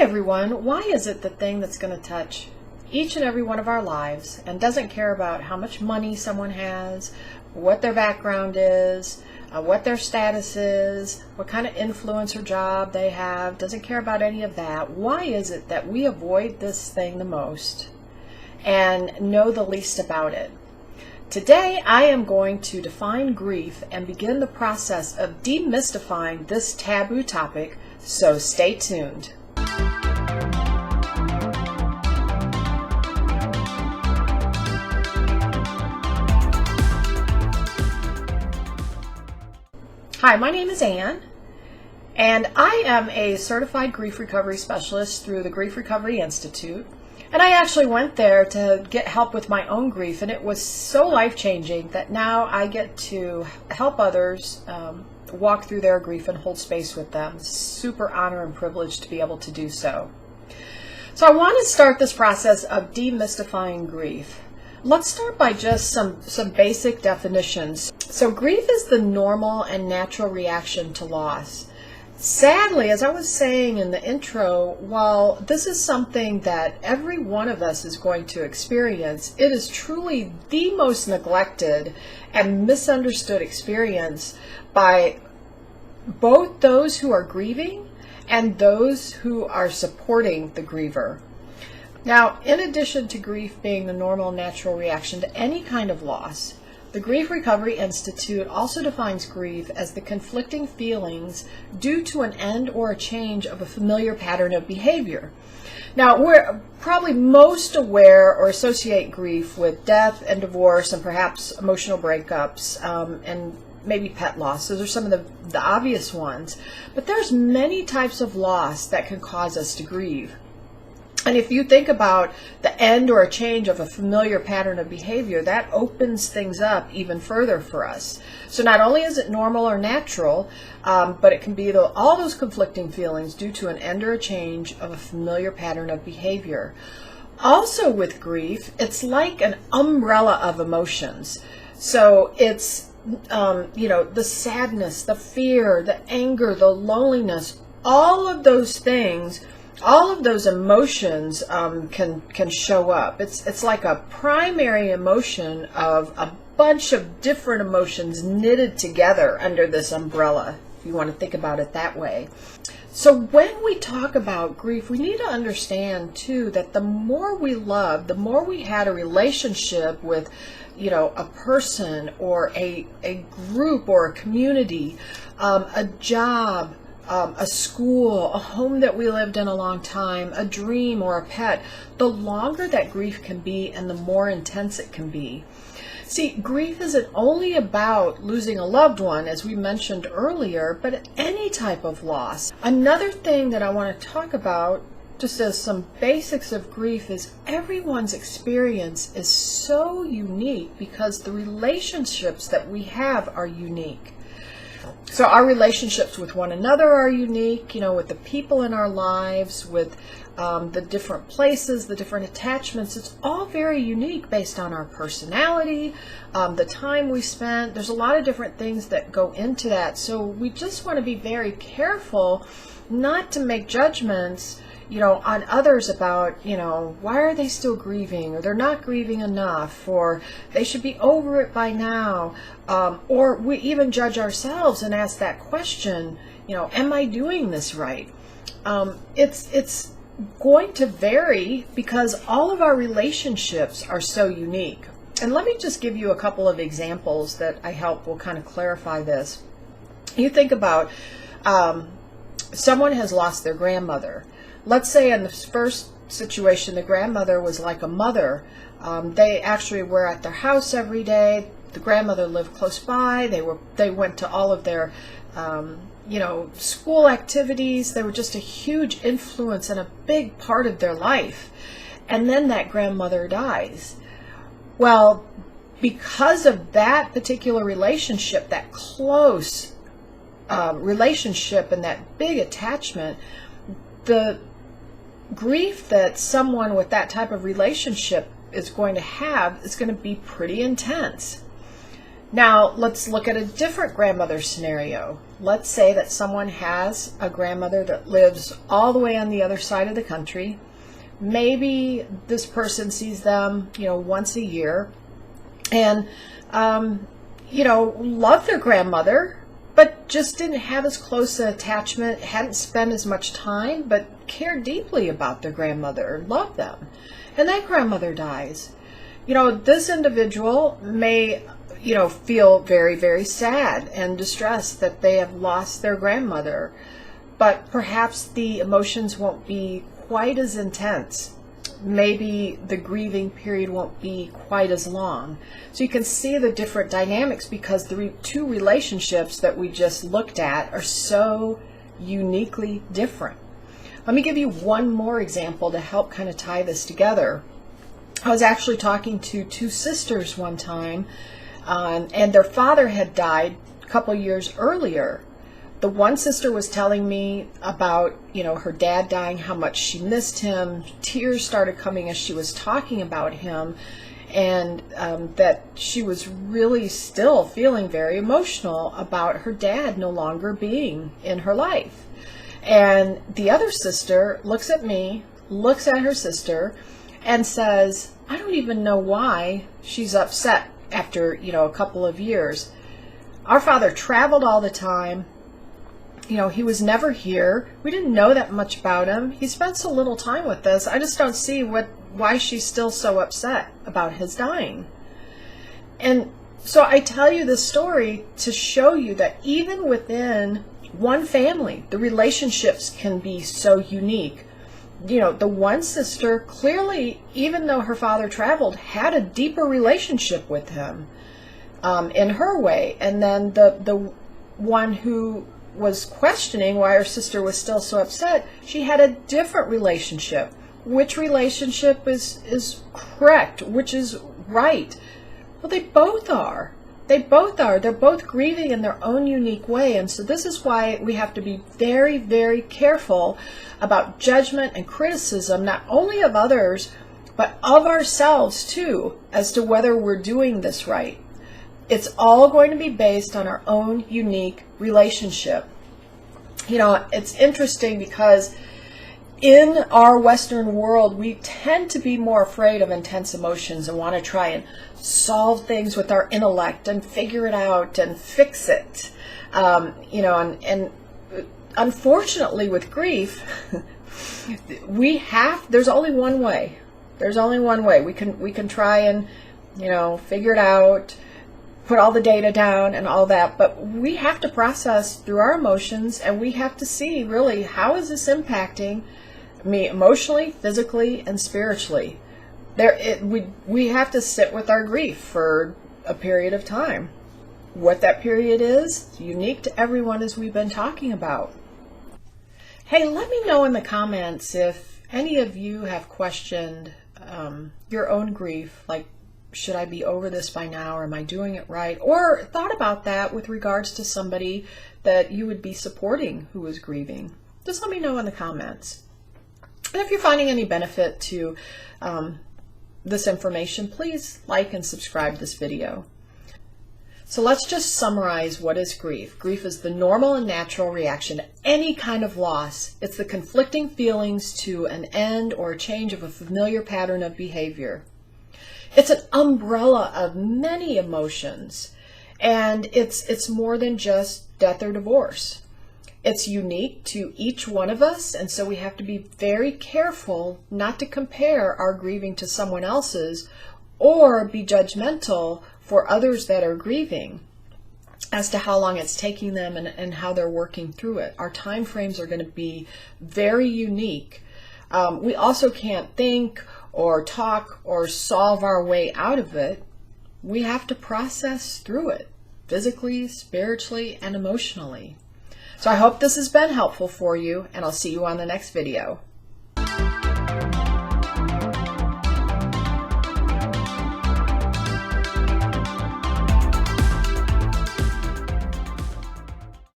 everyone, why is it the thing that's going to touch each and every one of our lives and doesn't care about how much money someone has, what their background is, what their status is, what kind of influence or job they have, doesn't care about any of that? Why is it that we avoid this thing the most and know the least about it? Today, I am going to define grief and begin the process of demystifying this taboo topic, so stay tuned. Hi, my name is Ann, and I am a certified grief recovery specialist through the Grief Recovery Institute. And I actually went there to get help with my own grief, and it was so life-changing that now I get to help others walk through their grief and hold space with them. Super honor and privilege to be able to do so. So I want to start this process of demystifying grief. Let's start by just some basic definitions. So grief is the normal and natural reaction to loss. Sadly, as I was saying in the intro, while this is something that every one of us is going to experience, it is truly the most neglected and misunderstood experience by both those who are grieving and those who are supporting the griever. Now, in addition to grief being the normal, natural reaction to any kind of loss, the Grief Recovery Institute also defines grief as the conflicting feelings due to an end or a change of a familiar pattern of behavior. Now, we're probably most aware or associate grief with death and divorce and perhaps emotional breakups and maybe pet loss. Those are some of the obvious ones. But there's many types of loss that can cause us to grieve. And if you think about the end or a change of a familiar pattern of behavior, that opens things up even further for us. So not only is it normal or natural, but it can be all those conflicting feelings due to an end or a change of a familiar pattern of behavior. Also with grief, it's like an umbrella of emotions. So it's, the sadness, the fear, the anger, the loneliness, all of those things. All of those emotions can show up. It's like a primary emotion of a bunch of different emotions knitted together under this umbrella, if you want to think about it that way. So when we talk about grief, we need to understand too that the more we love, the more we had a relationship with, a person or a group or a community, a job, a school, a home that we lived in a long time, a dream or a pet, the longer that grief can be and the more intense it can be. See, grief isn't only about losing a loved one, as we mentioned earlier, but any type of loss. Another thing that I want to talk about, just as some basics of grief, is everyone's experience is so unique because the relationships that we have are unique. So our relationships with one another are unique, with the people in our lives, with the different places, the different attachments. It's all very unique based on our personality, the time we spent. There's a lot of different things that go into that. So we just want to be very careful not to make judgments on others about, why are they still grieving, or they're not grieving enough, or they should be over it by now, or we even judge ourselves and ask that question, am I doing this right? It's going to vary because all of our relationships are so unique. And let me just give you a couple of examples that I hope will kind of clarify this. You think about someone has lost their grandmother. Let's say in the first situation, the grandmother was like a mother. They actually were at their house every day. The grandmother lived close by. They went to all of their, school activities. They were just a huge influence and a big part of their life. And then that grandmother dies. Well, because of that particular relationship, that close relationship and that big attachment, the grief that someone with that type of relationship is going to have is going to be pretty intense. Now, let's look at a different grandmother scenario. let's say that someone has a grandmother that lives all the way on the other side of the country. Maybe this person sees them, once a year, and, love their grandmother, but just didn't have as close an attachment, hadn't spent as much time, but cared deeply about their grandmother, loved them. And that grandmother dies. This individual may, feel very, very sad and distressed that they have lost their grandmother, but perhaps the emotions won't be quite as intense. Maybe the grieving period won't be quite as long. So you can see the different dynamics because the two relationships that we just looked at are so uniquely different. Let me give you one more example to help kind of tie this together. I was actually talking to two sisters one time, and their father had died a couple years earlier. The one sister was telling me about, her dad dying, how much she missed him. Tears started coming as she was talking about him, and that she was really still feeling very emotional about her dad no longer being in her life. And the other sister looks at me, looks at her sister, and says, I don't even know why she's upset after, a couple of years. Our father traveled all the time. He was never here. We didn't know that much about him. He spent so little time with us. I just don't see why she's still so upset about his dying. And so I tell you this story to show you that even within one family, the relationships can be so unique. The one sister clearly, even though her father traveled, had a deeper relationship with him in her way. And then the one who was questioning why her sister was still so upset, she had a different relationship. Which relationship is correct? Which is right? Well, they both are. They're both grieving in their own unique way. And so this is why we have to be very, very careful about judgment and criticism, not only of others, but of ourselves too, as to whether we're doing this right. It's all going to be based on our own unique relationship. It's interesting because in our Western world, we tend to be more afraid of intense emotions and want to try and solve things with our intellect and figure it out and fix it. And unfortunately with grief, there's only one way. There's only one way. We can try and, figure it out, put all the data down and all that, but we have to process through our emotions, and we have to see really how is this impacting me emotionally, physically, and spiritually. We have to sit with our grief for a period of time. What that period is unique to everyone, as we've been talking about. Hey, let me know in the comments if any of you have questioned your own grief, like, should I be over this by now, or am I doing it right? Or thought about that with regards to somebody that you would be supporting who is grieving. Just let me know in the comments. And if you're finding any benefit to this information, please like and subscribe this video. So let's just summarize what is grief. Grief is the normal and natural reaction to any kind of loss. It's the conflicting feelings to an end or a change of a familiar pattern of behavior. It's an umbrella of many emotions, and it's more than just death or divorce. It's unique to each one of us, and so we have to be very careful not to compare our grieving to someone else's or be judgmental for others that are grieving as to how long it's taking them and how they're working through it. Our time frames are going to be very unique. We also can't think or talk or solve our way out of it. We have to process through it, physically, spiritually, and emotionally. So I hope this has been helpful for you, and I'll see you on the next video.